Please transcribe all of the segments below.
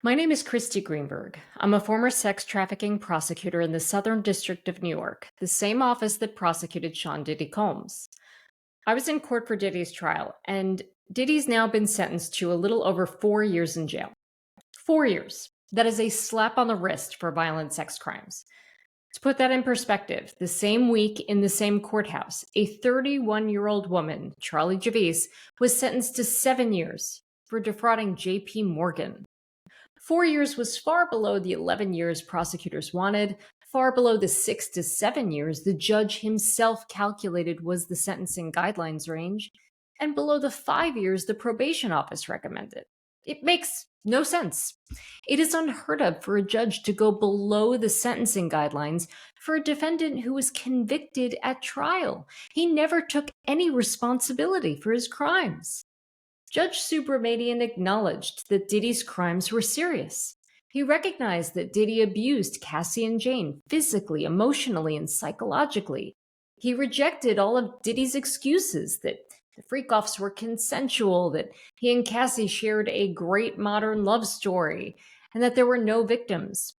My name is Kristy Greenberg. I'm a former sex trafficking prosecutor in the Southern District of New York, the same office that prosecuted Sean Diddy Combs. I was in court for Diddy's trial, and Diddy's now been sentenced to a little over 4 years in jail. 4 years. That is a slap on the wrist for violent sex crimes. To put that in perspective, the same week in the same courthouse, a 31-year-old woman, Charlie Javice, was sentenced to 7 years for defrauding J.P. Morgan. 4 years was far below the 11 years prosecutors wanted, far below the 6 to 7 years the judge himself calculated was the sentencing guidelines range, and below the 5 years the probation office recommended. It makes no sense. It is unheard of for a judge to go below the sentencing guidelines for a defendant who was convicted at trial. He never took any responsibility for his crimes. Judge Subramanian acknowledged that Diddy's crimes were serious. He recognized that Diddy abused Cassie and Jane physically, emotionally, and psychologically. He rejected all of Diddy's excuses that the freak-offs were consensual, that he and Cassie shared a great modern love story, and that there were no victims.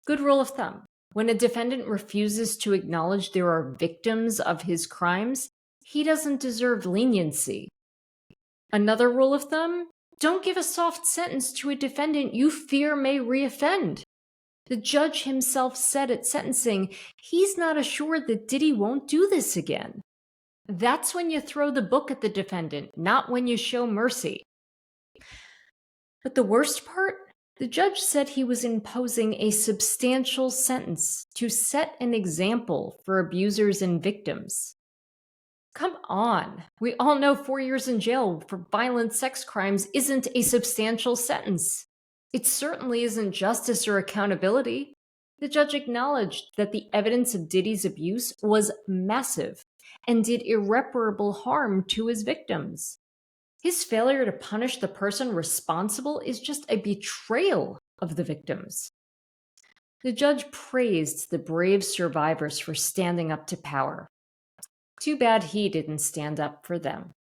Good rule of thumb. When a defendant refuses to acknowledge there are victims of his crimes, he doesn't deserve leniency. Another rule of thumb, don't give a soft sentence to a defendant you fear may reoffend. The judge himself said at sentencing, he's not assured that Diddy won't do this again. That's when you throw the book at the defendant, not when you show mercy. But the worst part? The judge said he was imposing a substantial sentence to set an example for abusers and victims. Come on. We all know 4 years in jail for violent sex crimes isn't a substantial sentence. It certainly isn't justice or accountability. The judge acknowledged that the evidence of Diddy's abuse was massive and did irreparable harm to his victims. His failure to punish the person responsible is just a betrayal of the victims. The judge praised the brave survivors for standing up to power. Too bad he didn't stand up for them.